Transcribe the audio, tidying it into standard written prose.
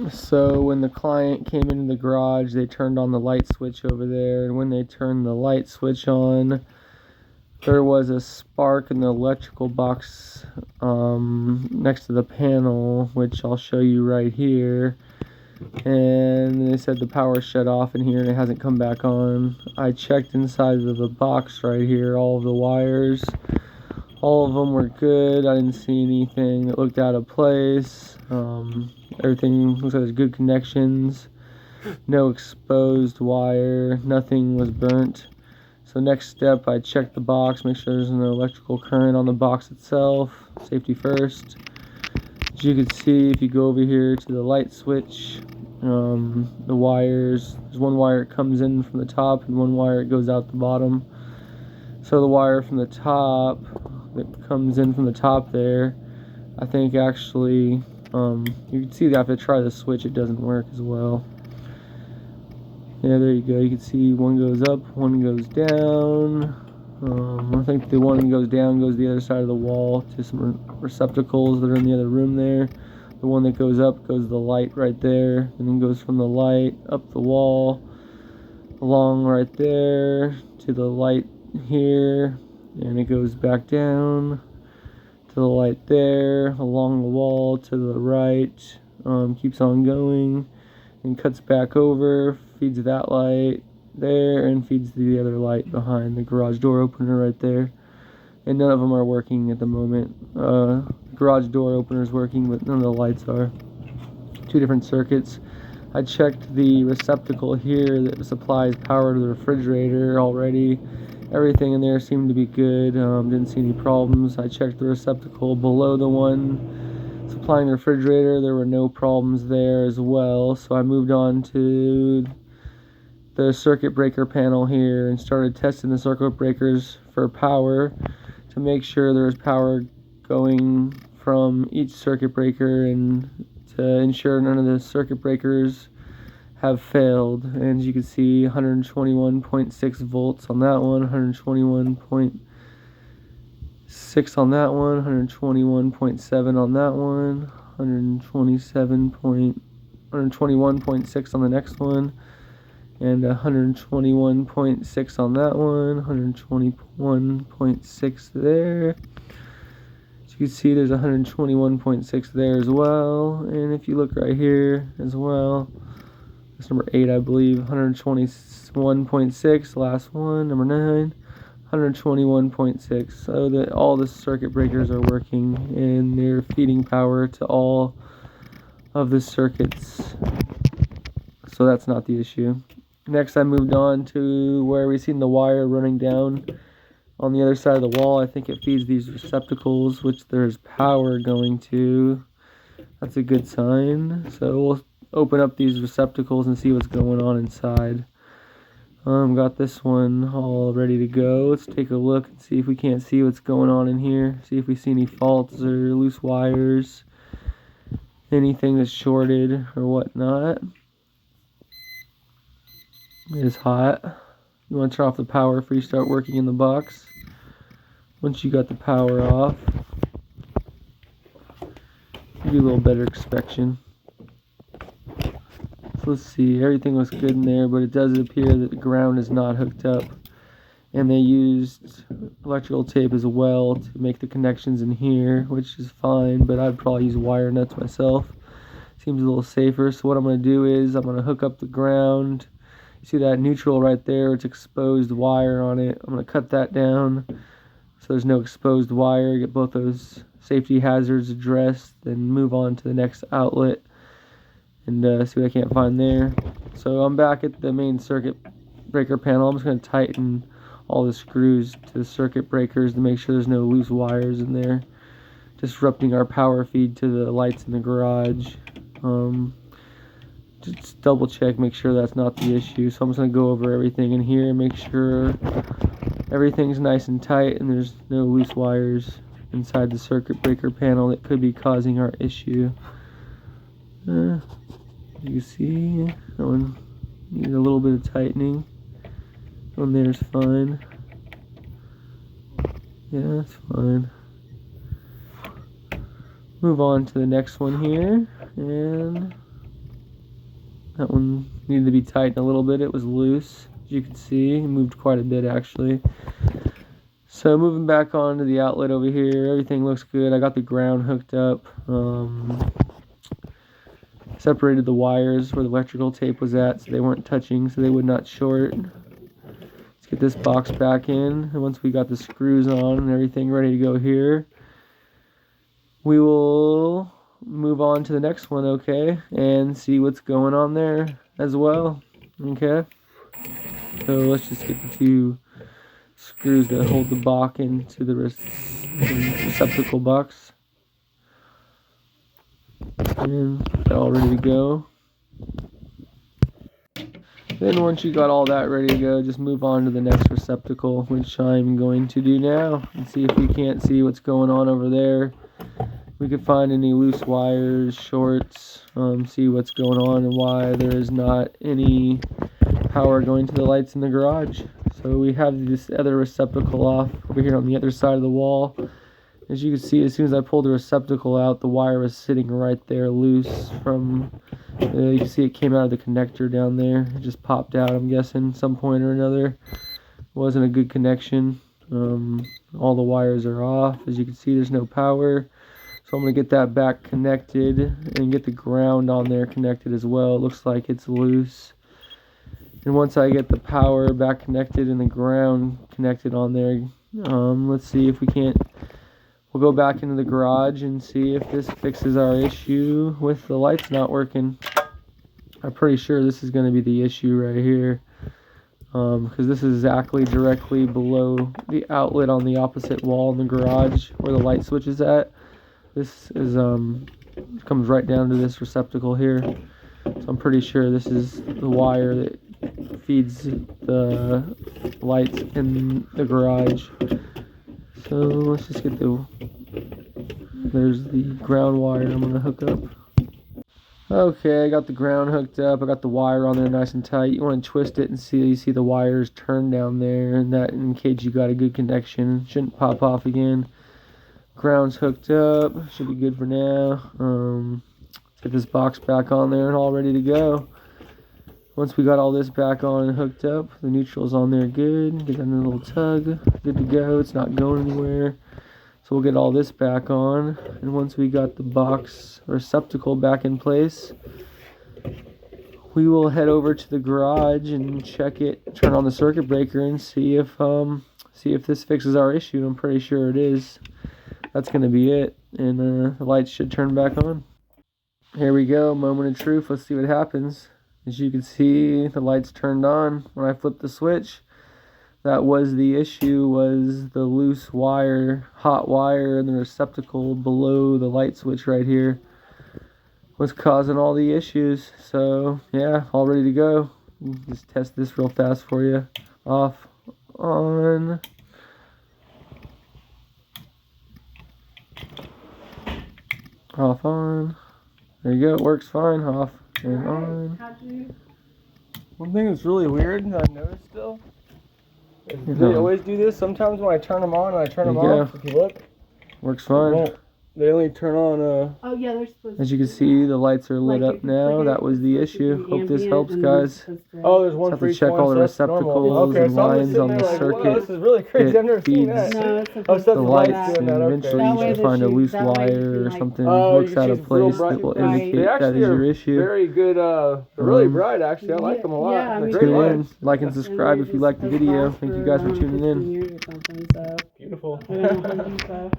So when the client came into the garage, they turned on the light switch over there, and when they turned the light switch on, there was a spark in the electrical box next to the panel, which I'll show you right here. And they said the power shut off in here and it hasn't come back on. I checked inside of the box right here, all of the wires. All of them were good. I didn't see anything that looked out of place. Everything looks like there's good connections. No exposed wire. Nothing was burnt. So next step, I checked the box, make sure there's no electrical current on the box itself. Safety first. As you can see, if you go over here to the light switch, the wires, there's one wire that comes in from the top and one wire that goes out the bottom. So the wire from the top that comes in from the top there, I think actually, you can see that if I try the switch, it doesn't work as well. Yeah, there you go. You can see one goes up, one goes down. I think the one that goes down goes to the other side of the wall to some receptacles that are in the other room there. The one that goes up goes to the light right there, and then goes from the light up the wall, along right there to the light here, and it goes back down to the light there, along the wall to the right, keeps on going, and cuts back over, feeds that light there, and feeds the other light behind the garage door opener right there. And none of them are working at the moment. The garage door opener is working, but none of the lights are. Two different circuits. I checked the receptacle here that supplies power to the refrigerator already. Everything in there seemed to be good. Didn't see any problems. I checked the receptacle below the one supplying the refrigerator. There were no problems there as well. So I moved on to the circuit breaker panel here and started testing the circuit breakers for power to make sure there was power going from each circuit breaker and to ensure none of the circuit breakers have failed. And as you can see, 121.6 volts on that one, 121.6 on that one, 121.7 on that one, 121.6 on the next one, and 121.6 on that one, 121.6 there. As you can see, there's 121.6 there as well. And if you look right here as well, that's number 8, I believe, 121.6, last one, number 9, 121.6. So that all the circuit breakers are working and they're feeding power to all of the circuits. So that's not the issue. Next, I moved on to where we've seen the wire running down on the other side of the wall. I think it feeds these receptacles, which there's power going to. That's a good sign. So we'll open up these receptacles and see what's going on inside. Got this one all ready to go. Let's take a look and see if we can't see what's going on in here. See if we see any faults or loose wires, anything that's shorted or whatnot. It is hot. You want to turn off the power before you start working in the box. Once you got the power off, do a little better inspection. So let's see, everything looks good in there, but it does appear that the ground is not hooked up. And they used electrical tape as well to make the connections in here, which is fine, but I'd probably use wire nuts myself. Seems a little safer. So what I'm going to do is I'm going to hook up the ground. You see that neutral right there? It's exposed wire on it. I'm going to cut that down so there's no exposed wire. Get both those safety hazards addressed, then move on to the next outlet and see what I can't find there. So I'm back at the main circuit breaker panel. I'm just going to tighten all the screws to the circuit breakers to make sure there's no loose wires in there, disrupting our power feed to the lights in the garage. Just double check, make sure that's not the issue. So I'm just going to go over everything in here and make sure everything's nice and tight and there's no loose wires inside the circuit breaker panel that could be causing our issue. You can see that one needs a little bit of tightening. One there's fine. Yeah, that's fine. Move on to the next one here, and That one needed to be tightened a little bit. It was loose, as you can see. It moved quite a bit actually. So moving back onto the outlet over here, everything looks good. I got the ground hooked up. Separated the wires where the electrical tape was at so they weren't touching, so they would not short. Let's get this box back in, and once we got the screws on and everything ready to go here, we will move on to the next one, okay, and see what's going on there as well, okay? So let's just get the two screws that hold the box into the receptacle box. And they're all ready to go. Then once you got all that ready to go, just move on to the next receptacle, which I'm going to do now, and see if we can't see what's going on over there. We could find any loose wires, shorts, see what's going on and why there is not any power going to the lights in the garage. So we have this other receptacle off over here on the other side of the wall. As you can see, as soon as I pulled the receptacle out, the wire was sitting right there loose from, you can see it came out of the connector down there. It just popped out, I'm guessing, some point or another. Wasn't a good connection. All the wires are off. As you can see, there's no power. So I'm going to get that back connected and get the ground on there connected as well. It looks like it's loose. And once I get the power back connected and the ground connected on there, let's see if we can't. We'll go back into the garage and see if this fixes our issue with the lights not working. I'm pretty sure this is going to be the issue right here, because this is exactly directly below the outlet on the opposite wall in the garage where the light switch is at. This is comes right down to this receptacle here. So I'm pretty sure this is the wire that feeds the lights in the garage. So let's just get there's the ground wire I'm going to hook up. Okay, I got the ground hooked up. I got the wire on there nice and tight. You want to twist it and you see the wires turn down there, and that indicates you got a good connection. Shouldn't pop off again. Ground's hooked up. Should be good for now. Let's get this box back on there and all ready to go. Once we got all this back on and hooked up, the neutral's on there good. Get that in a little tug. Good to go. It's not going anywhere. So we'll get all this back on. And once we got the box receptacle back in place, we will head over to the garage and check it, turn on the circuit breaker and see if this fixes our issue. I'm pretty sure it is. That's going to be it. And the lights should turn back on. Here we go. Moment of truth. Let's see what happens. As you can see, the lights turned on when I flipped the switch. That was the issue, was the loose wire, hot wire in the receptacle below the light switch right here was causing all the issues. So yeah, all ready to go. Just test this real fast for you. Off, on. Off, on. There you go, it works fine. Off and on. One thing that's really weird that I noticed still is they always do this. Sometimes when I turn them on and I turn them off, if you look, works fine. They only turn on, oh yeah, they're supposed to. As you can see, the lights are lit up now. That was the issue. Hope this helps, guys. Oh, there's one for each one. Check all the receptacles and lines on the circuit. Wow, this is really crazy. I've never seen that. No, it's Oh, supposed so the the lights, doing and that. eventually That you way should the find a shoes- loose that way you wire can, or like- something Oh, looks you out can of choose real place bright. that will Right. indicate They that actually is your are issue. very good, they're really bright actually. I like them a lot. Yeah, They're me great Tune too. in, lights. like and subscribe if you liked the video. Thank you guys for tuning in. Years or something, so Beautiful. I don't know, so.